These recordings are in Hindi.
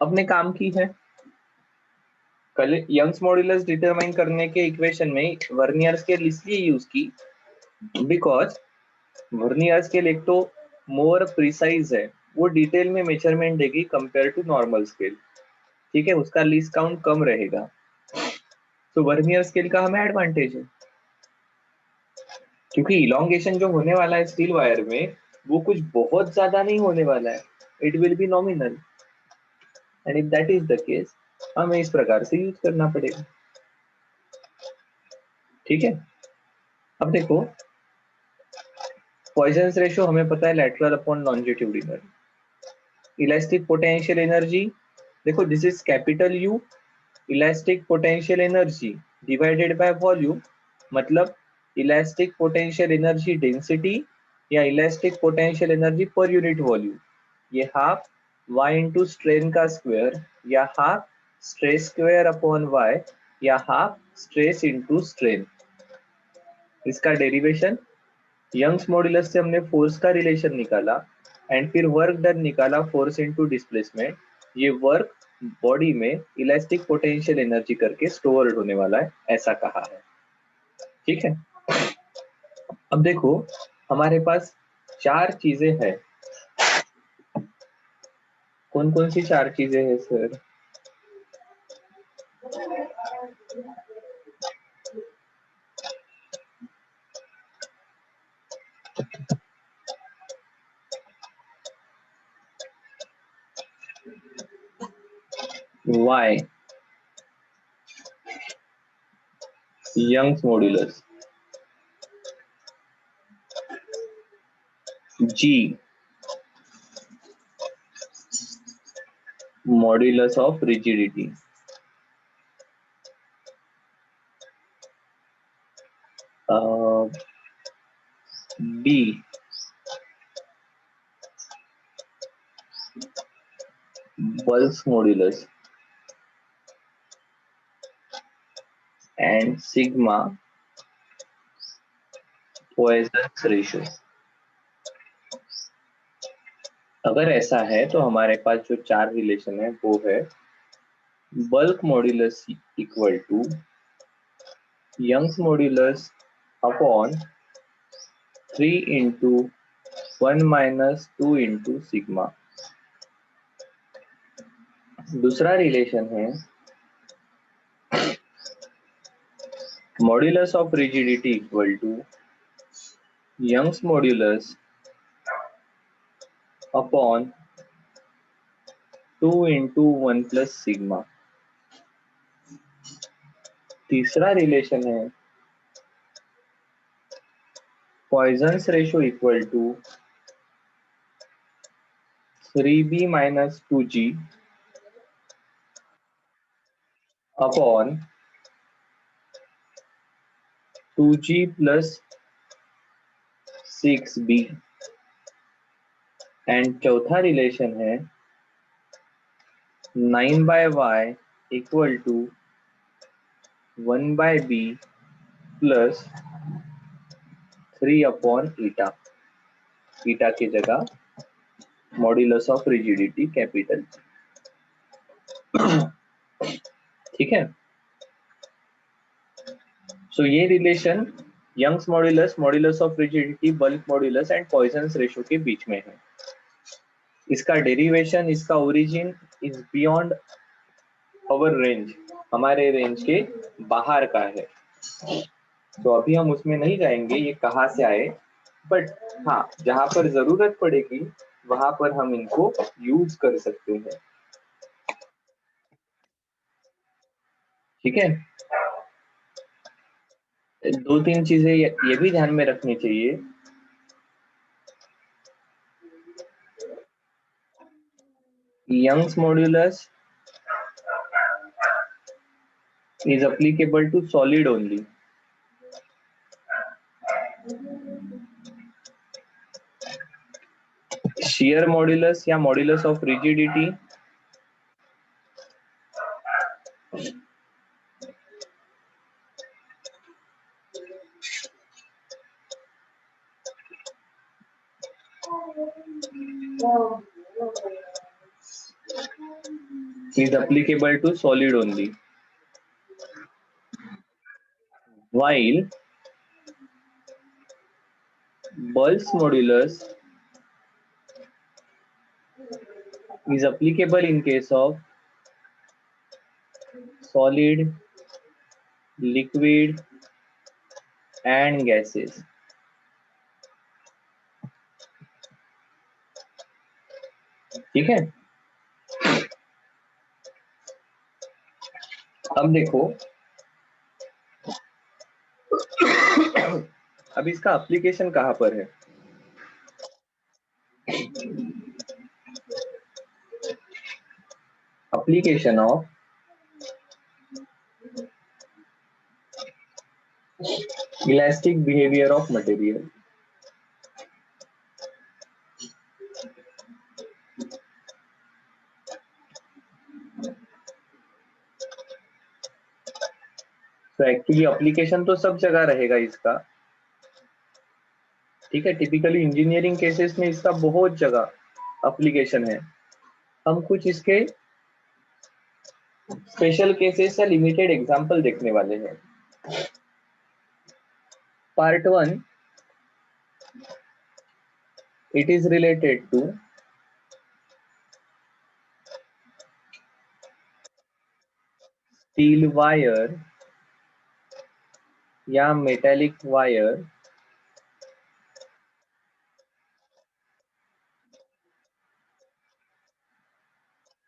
अपने काम की है। कल यंग्स मॉड्यूलस डिटरमाइन करने के इक्वेशन में वर्नियर स्केल इसलिए यूज की बिकॉज वर्नियर स्केल एक तो मोर प्रिसाइज है, वो डिटेल में मेजरमेंट देगी कंपेयर टू नॉर्मल स्केल। ठीक है, उसका लीस्ट काउंट कम रहेगा, तो वर्नियर स्केल का हमें एडवांटेज है। क्योंकि इलोंगेशन जो होने वाला है स्टील वायर में, वो कुछ बहुत ज्यादा नहीं होने वाला है, it will be nominal, and if that is the case हमें इस प्रकार से यूज करना पड़ेगा। ठीक है, अब देखो पॉइजन्स रेशियो हमें पता है lateral upon longitudinal. Elastic potential energy, देखो this is capital U, elastic potential energy divided by volume, मतलब इलास्टिक पोटेंशियल एनर्जी डेंसिटी या elastic potential energy per unit volume, ये हाफ वाई इंटू स्ट्रेन का स्क्वायर या half stress square upon Y या हाफ स्ट्रेस इंटू स्ट्रेन। इसका डेरिवेशन यंग्स मॉड्यूलस से हमने फोर्स का रिलेशन निकाला एंड फिर वर्क डन निकाला फोर्स इनटू डिस्प्लेसमेंट। ये वर्क बॉडी में इलास्टिक पोटेंशियल एनर्जी करके स्टोर्ड होने वाला है, ऐसा कहा है। ठीक है, अब देखो हमारे पास चार चीजें हैं। कौन कौन सी चार चीजें हैं sir? Y, Young's modulus, G modulus of rigidity, B bulk modulus and sigma Poisson's ratio. अगर ऐसा है तो हमारे पास जो चार रिलेशन है वो है bulk modulus equal to Young's modulus upon 3 into 1 minus 2 into sigma. दूसरा रिलेशन है modulus of rigidity equal to Young's modulus upon 2 into 1 plus sigma. तीसरा रिलेशन है Poisson's ratio equal to 3b minus 2g upon 2g plus 6b। And चौथा रिलेशन है 9/y equal to 1/b plus 3 upon eta, eta की जगह मॉड्यूलस ऑफ रिजिडिटी कैपिटल। ठीक है, सो ये relation Young's modulus, modulus of rigidity, bulk modulus and Poisson's ratio के बीच में है। इसका डेरिवेशन, इसका origin is beyond our range, हमारे रेंज के बाहर का है, तो अभी हम उसमें नहीं जाएंगे ये कहाँ से आए, बट हाँ जहां पर जरूरत पड़ेगी वहां पर हम इनको यूज कर सकते हैं। ठीक है, दो तीन चीजें ये भी ध्यान में रखनी चाहिए। Young's modulus is applicable to solid only. Shear modulus या modulus of rigidity is applicable to solid only, while Bull's modulus is applicable in case of solid, liquid and gases. ठीक है, अब देखो अब इसका एप्लीकेशन कहां पर है? Application of elastic behaviour of material. तो एक्चुअली एप्लीकेशन तो सब जगह रहेगा इसका, ठीक है. टिपिकली इंजीनियरिंग केसेस में इसका बहुत जगह एप्लीकेशन है. हम कुछ इसके स्पेशल केसेस या लिमिटेड एग्जांपल देखने वाले हैं. Part 1, it is related to steel wire या metallic wire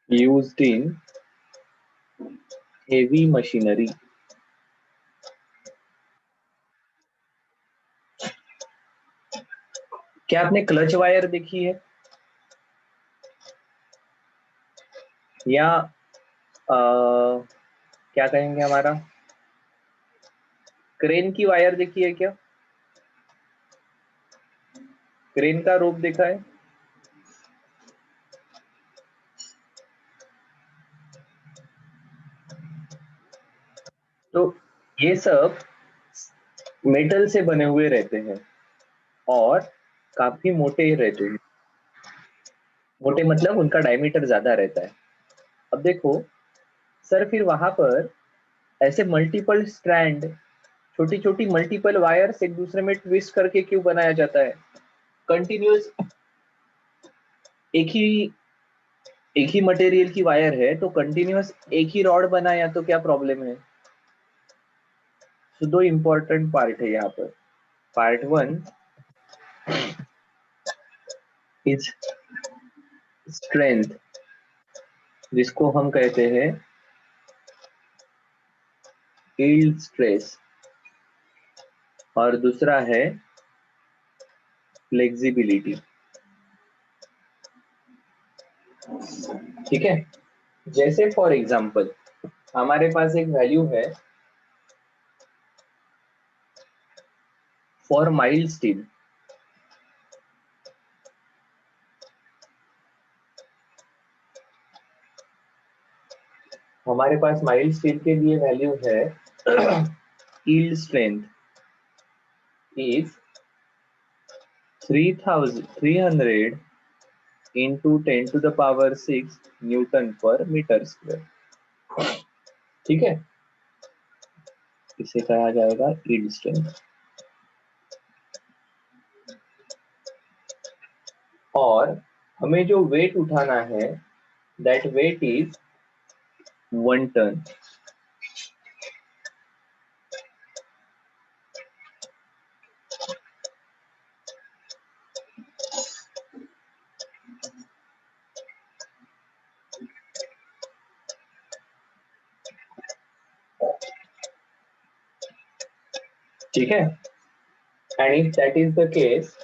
used in heavy machinery. क्या आपने क्लच वायर देखी है या क्या कहेंगे हमारा क्रेन की वायर देखी है? क्या क्रेन का रूप देखा है? तो ये सब मेटल से बने हुए रहते हैं और काफी मोटे रहते हैं. मोटे मतलब उनका डायमीटर ज्यादा रहता है. अब देखो सर, फिर वहां पर ऐसे मल्टीपल स्ट्रैंड, छोटी छोटी मल्टीपल वायर्स एक दूसरे में ट्विस्ट करके क्यों बनाया जाता है? कंटिन्यूअस एक ही मटेरियल की वायर है तो कंटिन्यूअस एक ही रॉड बनाया तो क्या प्रॉब्लम है? तो दो इंपॉर्टेंट पार्ट है यहाँ पर. पार्ट 1 इज स्ट्रेंथ, जिसको हम कहते हैं यील्ड स्ट्रेस, और दूसरा है फ्लेक्सिबिलिटी. ठीक है, जैसे फॉर एग्जांपल हमारे पास एक वैल्यू है फॉर माइल्ड स्टील. हमारे पास माइल्ड स्टील के लिए वैल्यू है yield strength is 300 into 10 to the power 6 Newton पर मीटर स्क्वायर. ठीक है, इसे कहा जाएगा यील्ड स्ट्रेंथ. और हमें जो वेट उठाना है दैट वेट इज 1 टन. ठीक है, and if that is the case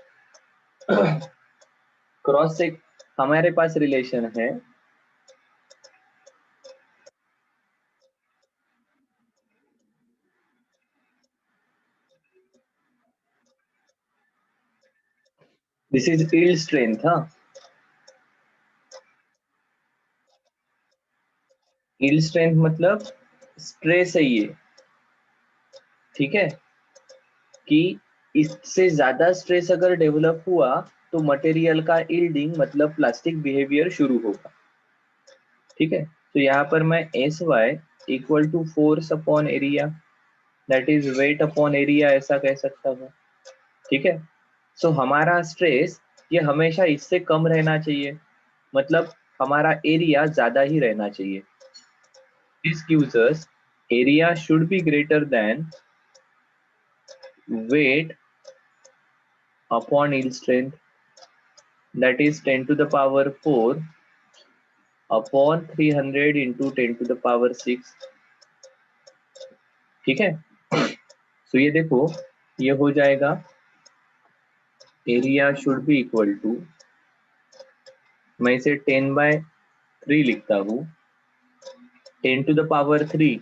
cross से हमारे पास रिलेशन है दिस इज यील्ड स्ट्रेंथ. हाँ, यील्ड स्ट्रेंथ मतलब स्ट्रेस है ये. ठीक है, कि इससे ज्यादा स्ट्रेस अगर डेवलप हुआ तो मटेरियल का यील्डिंग मतलब प्लास्टिक बिहेवियर शुरू होगा. ठीक है, तो यहाँ पर मैं S Y equal to force upon area, that is weight upon area, ऐसा कह सकता हूँ। ठीक है, सो हमारा स्ट्रेस ये हमेशा इससे कम रहना चाहिए, मतलब हमारा एरिया ज्यादा ही रहना चाहिए। This gives us area should be greater than weight upon yield strength, that is 10 to the power 4 upon 300 into 10 to the power 6। ठीक है, तो ये देखो ये हो जाएगा area should be equal to, मैं इसे 10/3 लिखता हूँ, 10 to the power 3,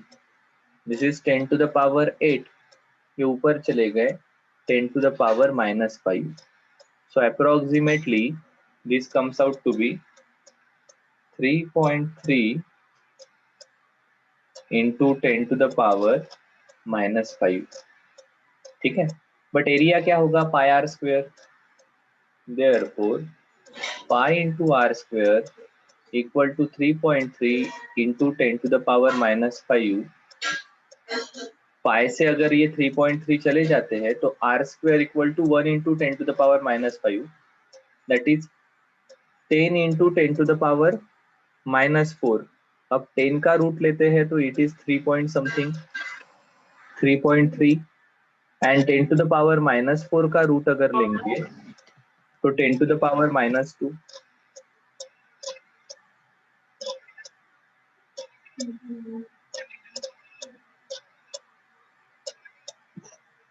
this is 10 to the power 8, ये ऊपर चले गए 10 to the power -5, so approximately this comes out to be 3.3 into 10 to the power -5। ठीक है, बट एरिया क्या होगा, pi R square, therefore pi into R square equal to 3.3 into 10 to the power -5। Pi से अगर ये 3.3 चले जाते हैं तो R square equal to 1 into 10 to the power -5, that is 10 into 10 to the power -4। अब 10 का रूट लेते हैं तो it is 3 point something, 3.3, and 10 to the power -4 का रूट अगर लेंगे तो 10 टू द पावर -2।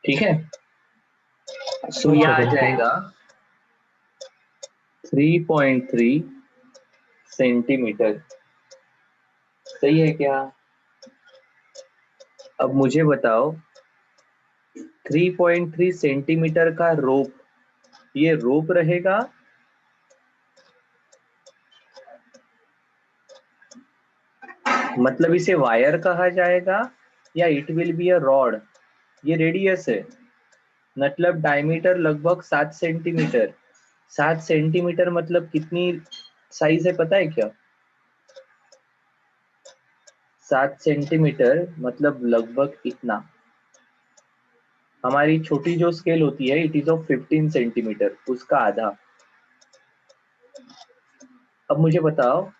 ठीक है, सो ये आ जाएगा 3.3 सेंटीमीटर। सही है क्या? अब मुझे बताओ 3.3 सेंटीमीटर का रोप, ये रोप रहेगा मतलब इसे वायर कहा जाएगा या it will be a rod? ये रेडियस है, मतलब डायमीटर लगभग 7 सेंटीमीटर। 7 सेंटीमीटर मतलब कितनी साइज है पता है क्या? 7 सेंटीमीटर मतलब लगभग इतना। हमारी छोटी जो स्केल होती है इट इज ऑफ 15 सेंटीमीटर, उसका आधा। अब मुझे बताओ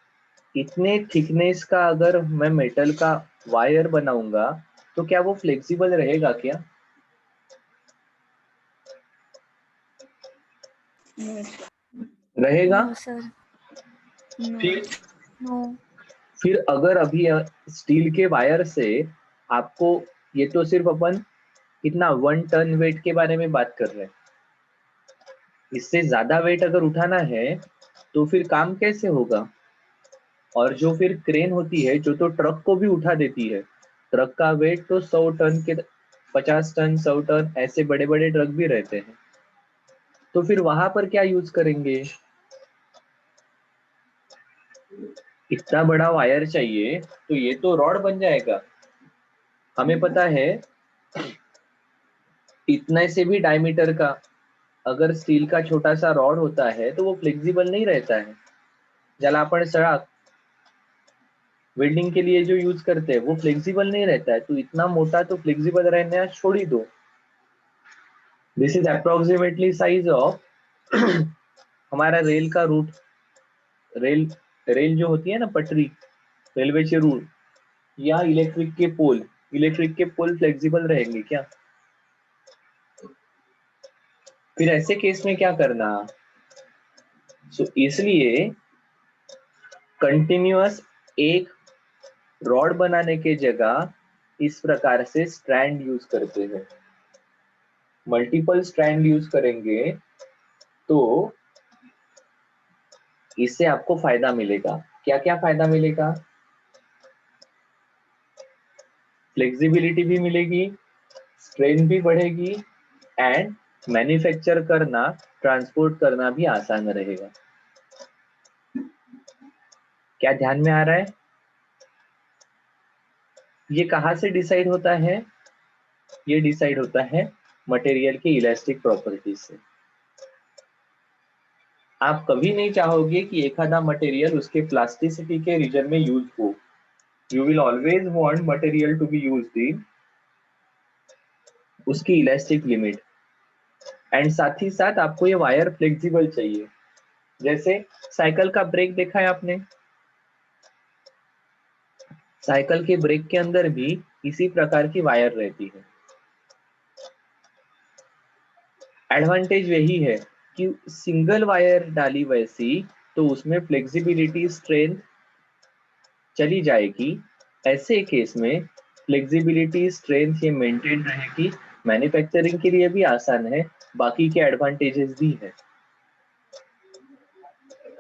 इतने थिकनेस का अगर मैं मेटल का वायर बनाऊंगा तो क्या वो फ्लेक्सिबल रहेगा क्या? रहेगा? नो सर, नो फिर नो। फिर अगर अभी स्टील के वायर से आपको, ये तो सिर्फ अपन कितना 1 टन वेट के बारे में बात कर रहे हैं, इससे ज्यादा वेट अगर उठाना है तो फिर काम कैसे होगा? और जो फिर क्रेन होती है जो तो ट्रक को भी उठा देती है, ट्रक का वेट तो 100 टन के, 50 टन 100 टन ऐसे बड़े बड़े ट्रक भी रहते हैं, तो फिर वहां पर क्या यूज करेंगे? इतना बड़ा वायर चाहिए तो ये तो रॉड बन जाएगा। हमें पता है इतने से भी डायमीटर का अगर स्टील का छोटा सा रॉड होता है तो वो फ्लेक्सिबल नहीं रहता है। ज्याला आपण सळाक वेल्डिंग के लिए जो यूज करते हैं वो फ्लेक्सिबल नहीं रहता है, तो इतना मोटा तो फ्लेक्सिबल रहने छोड़ ही दो। This is approximately size of हमारा रेल का रूट, रेल रेल जो होती है ना पटरी, रेलवे के रूट या इलेक्ट्रिक के पोल, इलेक्ट्रिक के पोल फ्लेक्सिबल रहेंगे क्या? फिर ऐसे केस में क्या करना? सो इसलिए कंटिन्यूअस एक रॉड बनाने के जगह इस प्रकार से स्ट्रैंड यूज करते हैं। मल्टीपल स्ट्रैंड यूज करेंगे तो इससे आपको फायदा मिलेगा। क्या क्या फायदा मिलेगा? फ्लेक्सिबिलिटी भी मिलेगी, स्ट्रेंथ भी बढ़ेगी, एंड मैन्युफैक्चर करना, ट्रांसपोर्ट करना भी आसान रहेगा। क्या ध्यान में आ रहा है? ये कहाँ से डिसाइड होता है? ये डिसाइड होता है मटेरियल की इलास्टिक प्रॉपर्टीज से। आप कभी नहीं चाहोगे कि एखादा मटेरियल उसके प्लास्टिसिटी के रीजन में यूज हो, you will always want material to be used in उसकी इलास्टिक लिमिट, एंड साथ ही साथ आपको ये वायर फ्लेक्सिबल चाहिए। जैसे साइकिल का ब्रेक देखा है आपने, साइकिल के ब्रेक के अंदर भी इसी प्रकार की वायर रहती है। एडवांटेज यही है कि सिंगल वायर डाली वैसी तो उसमें फ्लेक्सिबिलिटी स्ट्रेंथ चली जाएगी, ऐसे केस में फ्लेक्सिबिलिटी स्ट्रेंथ ये मेंटेन रहेगी, मैन्युफैक्चरिंग के लिए भी आसान है, बाकी के एडवांटेजेस भी है।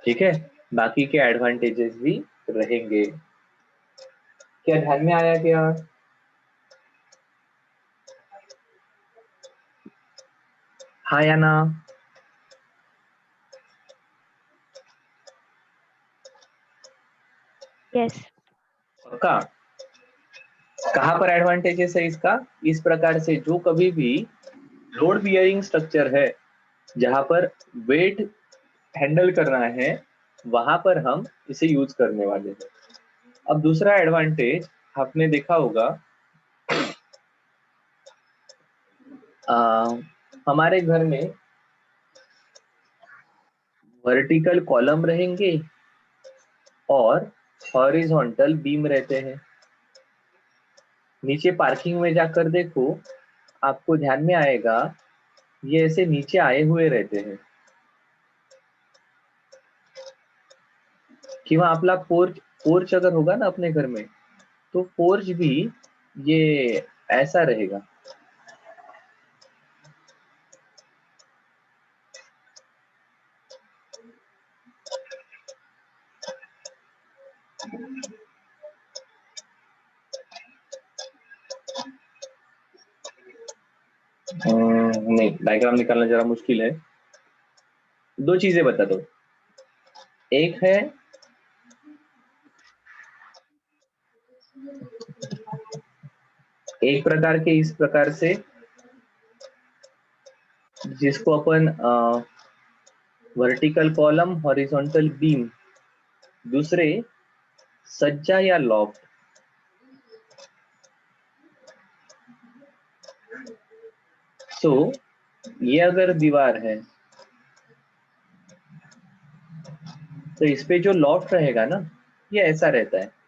ठीक है, बाकी के एडवांटेजेस भी रहेंगे। क्या ध्यान में आया क्या? हाँ या ना? Yes. पक्का? कहाँ पर एडवांटेजेस है इसका? इस प्रकार से जो कभी भी लोड बियरिंग स्ट्रक्चर है जहां पर वेट हैंडल करना है वहां पर हम इसे यूज करने वाले हैं। अब दूसरा एडवांटेज आपने देखा होगा, हमारे घर में वर्टिकल कॉलम रहेंगे और हॉरिजॉन्टल बीम रहते हैं। नीचे पार्किंग में जाकर देखो, आपको ध्यान में आएगा ये ऐसे नीचे आए हुए रहते हैं। किंवा आपला पोर्च पोर्च अगर होगा ना अपने घर में, तो पोर्च भी ये ऐसा रहेगा। नहीं, डायग्राम निकालना जरा मुश्किल है। दो चीजें बता दो, एक है एक प्रकार के इस प्रकार से जिसको अपन वर्टिकल कॉलम हॉरिजॉन्टल बीम, दूसरे सज्जा या लॉफ्ट। सो ये अगर दीवार है तो इस पे जो लॉफ्ट रहेगा ना ये ऐसा रहता है।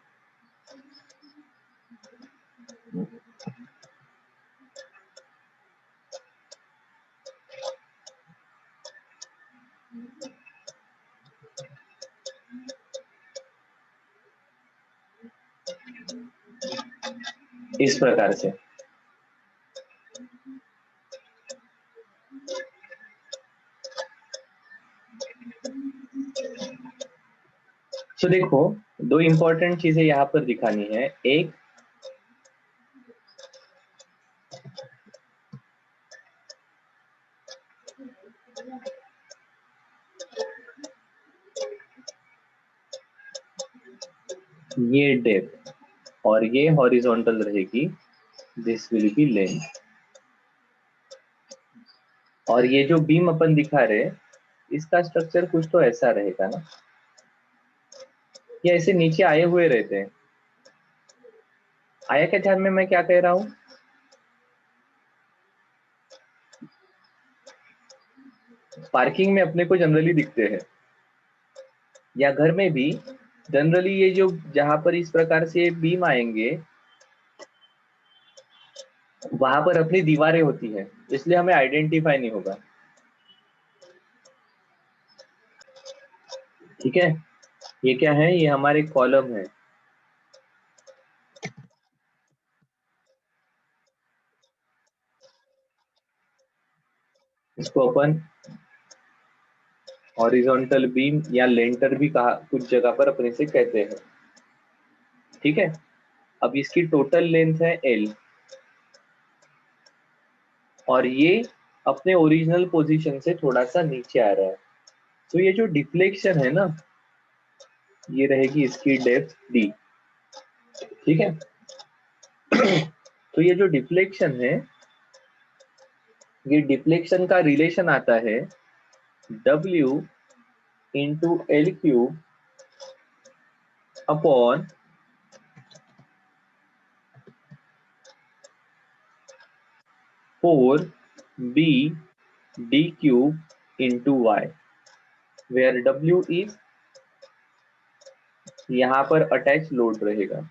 इस प्रकार से तो देखो, दो इंपॉर्टेंट चीजें यहाँ पर दिखानी है। एक, ये डेप्थ और ये हॉरिजॉन्टल रहेगी, दिस विल बी लेंथ। और ये जो बीम अपन दिखा रहे इसका स्ट्रक्चर कुछ तो ऐसा रहेगा ना, ये ऐसे नीचे आए हुए रहते हैं। आया क्या ध्यान में मैं क्या कह रहा हूं? पार्किंग में अपने को जनरली दिखते हैं, या घर में भी जनरली ये जो जहां पर इस प्रकार से बीम आएंगे वहां पर अपनी दीवारें होती है, इसलिए हमें आइडेंटिफाई नहीं होगा। ठीक है, ये क्या है? ये हमारे कॉलम है। इसको अपन हॉरिजॉन्टल बीम या लेंटर भी कहा, कुछ जगह पर अपने से कहते हैं। ठीक है, अब इसकी टोटल लेंथ है L और ये अपने ओरिजिनल पोजीशन से थोड़ा सा नीचे आ रहा है, तो ये जो डिफ्लेक्शन है ना ये रहेगी इसकी डेप्थ D। ठीक है, तो ये जो डिफ्लेक्शन है, ये डिफ्लेक्शन का रिलेशन आता है W into L cube upon 4b d cube into y, where w is यहाँ पर अटैच लोड रहेगा।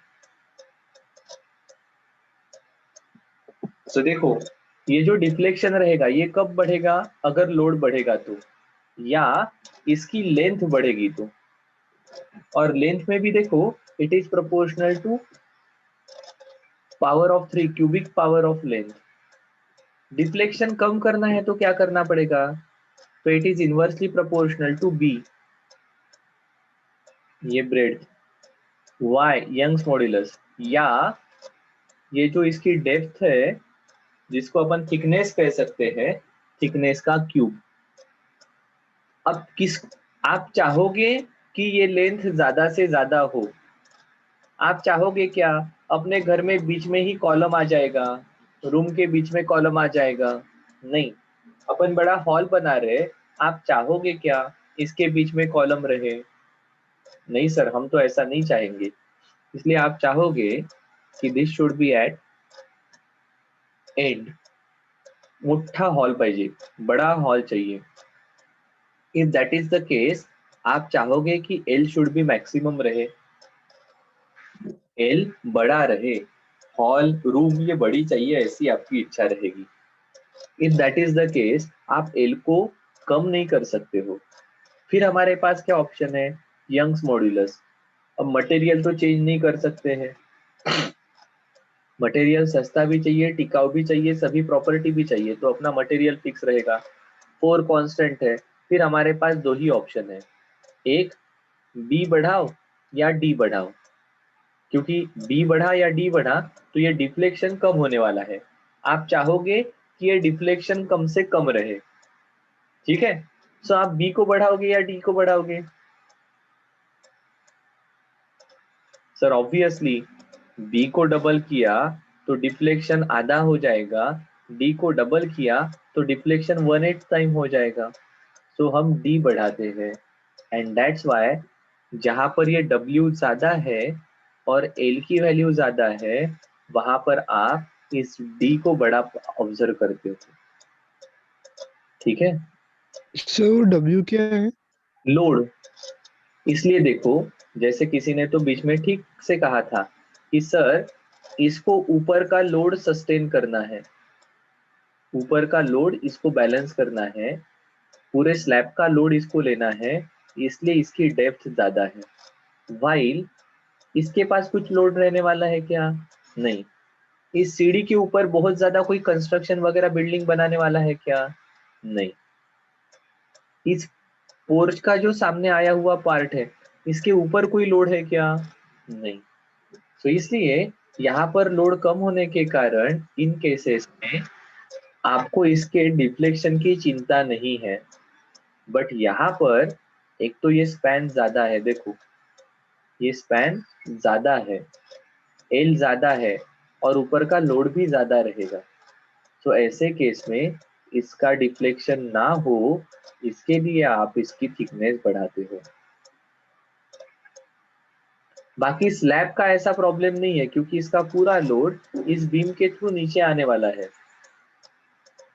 तो देखो ये जो डिफ्लेक्शन रहेगा ये कब बढ़ेगा, अगर लोड बढ़ेगा तो, या इसकी लेंथ बढ़ेगी तो। और लेंथ में भी देखो it is proportional to power of 3, cubic power of length. Deflection कम करना है तो क्या करना पड़ेगा, तो it is inversely proportional to B, ये ब्रेड्थ, वाई यंग्स मॉड्यूलस, या ये जो इसकी डेप्थ है जिसको अपन थिकनेस कह सकते हैं, थिकनेस का क्यूब। अब किस, आप चाहोगे कि ये लेंथ ज्यादा से ज्यादा हो, आप चाहोगे क्या अपने घर में बीच में ही कॉलम आ जाएगा, रूम के बीच में कॉलम आ जाएगा, नहीं, अपन बड़ा हॉल बना रहे, आप चाहोगे क्या इसके बीच में कॉलम रहे, नहीं सर हम तो ऐसा नहीं चाहेंगे। इसलिए आप चाहोगे कि this should be at end, मोठा हॉल पाहिजे, बड़ा हॉल चाहिए। If that is the case, आप चाहोगे कि एल शुड बी मैक्सिमम रहे, एल बड़ा रहे, हॉल रूम ये बड़ी चाहिए ऐसी आपकी इच्छा रहेगी। If that is the case, आप एल को कम नहीं कर सकते हो। फिर हमारे पास क्या ऑप्शन है, यंग्स मॉड्यूलस। अब मटेरियल तो चेंज नहीं कर सकते हैं, मटेरियल सस्ता भी चाहिए, टिकाऊ भी चाहिए, सभी प्रॉपर्टी भी चाहिए, तो अपना मटेरियल फिक्स रहेगा, 4 कांस्टेंट है। फिर हमारे पास दो ही ऑप्शन है, एक बी बढ़ाओ या डी बढ़ाओ, क्योंकि बी बढ़ा या डी बढ़ा तो ये डिफ्लेक्शन कम होने वाला है, आप चाहोगे कि ये डिफ्लेक्शन कम से कम रहे, ठीक है। सो आप बी को बढ़ाओगे या डी को बढ़ाओगे, सर ऑब्वियसली बी को डबल किया तो डिफ्लेक्शन आधा हो जाएगा, डी को डबल किया तो डिफ्लेक्शन 1/8 टाइम हो जाएगा। सो हम डी बढ़ाते हैं, एंड दैट्स वाई जहां पर ये W ज्यादा है और L की वैल्यू ज्यादा है, वहां पर आप इस D को बड़ा ऑब्जर्व करते हो, ठीक है। सर W क्या है? लोड, इसलिए देखो जैसे किसी ने तो बीच में ठीक से कहा था कि सर इसको ऊपर का लोड सस्टेन करना है, ऊपर का लोड इसको बैलेंस करना है, पूरे स्लैब का लोड इसको लेना है, इसलिए इसकी डेप्थ ज्यादा है। वाइल इसके पास कुछ लोड रहने वाला है क्या, नहीं। इस सीढ़ी के ऊपर बहुत ज्यादा कोई कंस्ट्रक्शन वगैरह बिल्डिंग बनाने वाला है क्या, नहीं। इस पोर्च का जो सामने आया हुआ पार्ट है इसके ऊपर कोई लोड है क्या, नहीं। तो इसलिए यहाँ पर लोड कम होने के कारण इन केसेस में आपको इसके डिफ्लेक्शन की चिंता नहीं है। बट यहाँ पर एक तो ये स्पैन ज्यादा है, देखो ये स्पैन ज्यादा है, एल ज्यादा है और ऊपर का लोड भी ज्यादा रहेगा। तो ऐसे केस में इसका डिफ्लेक्शन ना हो, इसके लिए आप इसकी थिकनेस बढ़ाते हो। बाकी स्लैब का ऐसा प्रॉब्लम नहीं है क्योंकि इसका पूरा लोड इस बीम के थ्रू नीचे आने वाला है,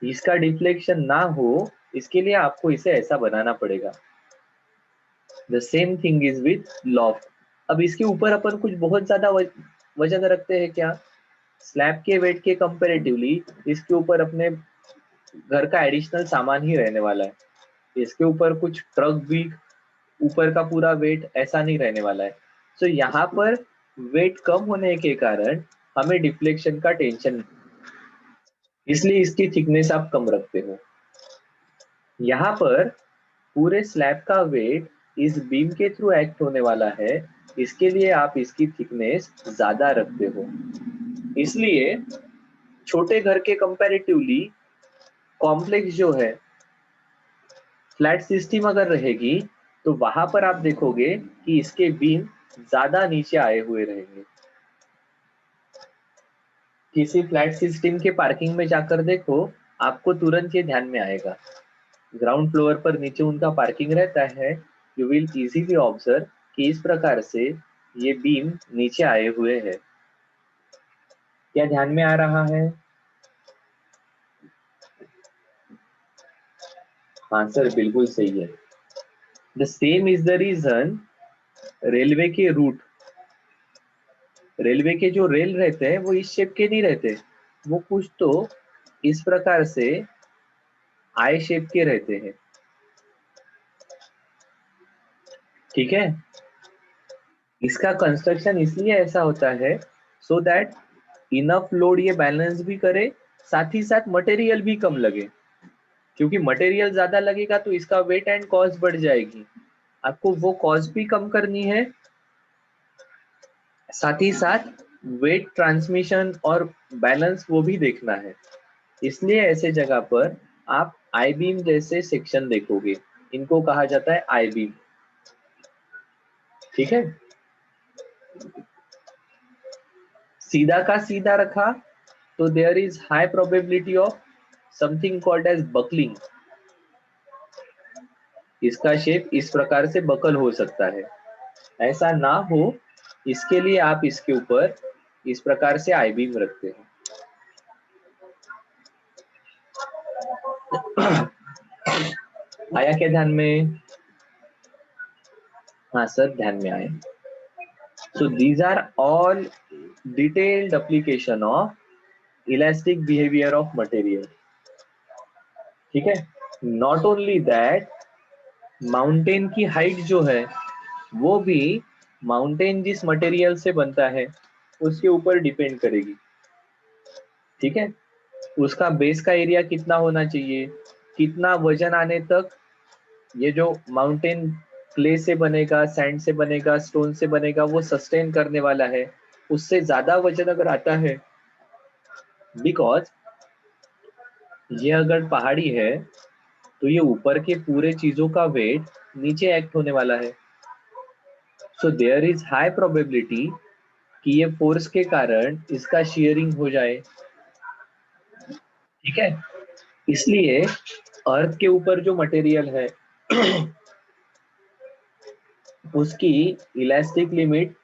इसका डिफ्लेक्शन ना हो इसके लिए आपको इसे ऐसा बनाना पड़ेगा। The same thing is with loft. अब इसके ऊपर अपन कुछ बहुत ज्यादा वजन रखते हैं क्या, स्लैब के वेट के कंपेरेटिवली इसके ऊपर अपने घर का एडिशनल सामान ही रहने वाला है, इसके ऊपर कुछ ट्रक भी ऊपर का पूरा वेट ऐसा नहीं रहने वाला है। तो यहाँ पर वेट कम होने के कारण हमें डिफ्लेक्शन का टेंशन, इसलिए इसकी थिकनेस आप कम रखते हो। यहाँ पर पूरे स्लैब का वेट इस बीम के थ्रू एक्ट होने वाला है, इसके लिए आप इसकी थिकनेस ज्यादा रखते हो। इसलिए छोटे घर के कंपैरेटिवली कॉम्प्लेक्स जो है फ्लैट सिस्टम अगर रहेगी तो वहां पर आप देखोगे कि इसके बीम ज्यादा नीचे आए हुए रहेंगे। किसी फ्लैट सिस्टम के पार्किंग में जाकर देखो, आपको तुरंत ये ध्यान में आएगा, ग्राउंड फ्लोर पर नीचे उनका पार्किंग रहता है, यू विल इजीली ऑब्जर्व कि इस प्रकार से ये बीम नीचे आए हुए हैं। क्या ध्यान में आ रहा है? आंसर बिल्कुल सही है। The same is the reason railway के रूट, रेलवे के जो रेल रहते हैं वो इस शेप के नहीं रहते, वो कुछ तो इस प्रकार से आई शेप के रहते हैं। ठीक है, इसका कंस्ट्रक्शन इसलिए ऐसा होता है सो दैट इनफ लोड ये बैलेंस भी करे, साथ ही साथ मटेरियल भी कम लगे, क्योंकि मटेरियल ज्यादा लगेगा तो इसका वेट एंड कॉस्ट बढ़ जाएगी, आपको वो कॉस्ट भी कम करनी है, साथ ही साथ वेट ट्रांसमिशन और बैलेंस वो भी देखना है। इसलिए ऐसे जगह पर आप आई बीम जैसे सेक्शन देखोगे, इनको कहा जाता है आई बीम। ठीक है, सीधा का सीधा रखा तो there is high probability of something called as buckling, इसका शेप इस प्रकार से बकल हो सकता है, ऐसा ना हो इसके लिए आप इसके ऊपर इस प्रकार से आई बीम रखते हैं। आया क्या ध्यान में? हाँ सर, ध्यान में आए। So these are all detailed application of elastic behaviour of material. ठीक है, नॉट ओनली दैट, माउंटेन की हाइट जो है वो भी माउंटेन जिस मटेरियल से बनता है उसके ऊपर डिपेंड करेगी। ठीक है, उसका बेस का एरिया कितना होना चाहिए, कितना वजन आने तक ये जो माउंटेन क्ले से बनेगा, सैंड से बनेगा, स्टोन से बनेगा, वो सस्टेन करने वाला है, उससे ज्यादा वजन अगर आता है, बिकॉज ये अगर पहाड़ी है तो ये ऊपर के पूरे चीजों का वेट नीचे एक्ट होने वाला है, so there is high probability कि ये फोर्स के कारण इसका शेयरिंग हो जाए। ठीक है, इसलिए अर्थ के ऊपर जो मटेरियल है उसकी इलास्टिक लिमिट,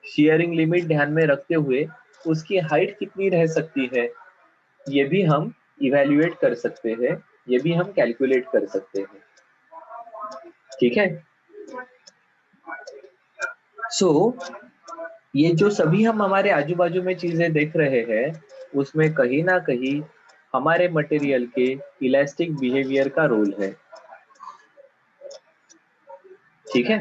शेयरिंग लिमिट ध्यान में रखते हुए उसकी हाइट कितनी रह सकती है ये भी हम इवेल्युएट कर सकते हैं, ये भी हम कैलकुलेट कर सकते हैं। ठीक है, सो ये जो सभी हम हमारे आजू बाजू में चीजें देख रहे हैं उसमें कहीं ना कहीं हमारे मटेरियल के इलास्टिक बिहेवियर का रोल है। ठीक है,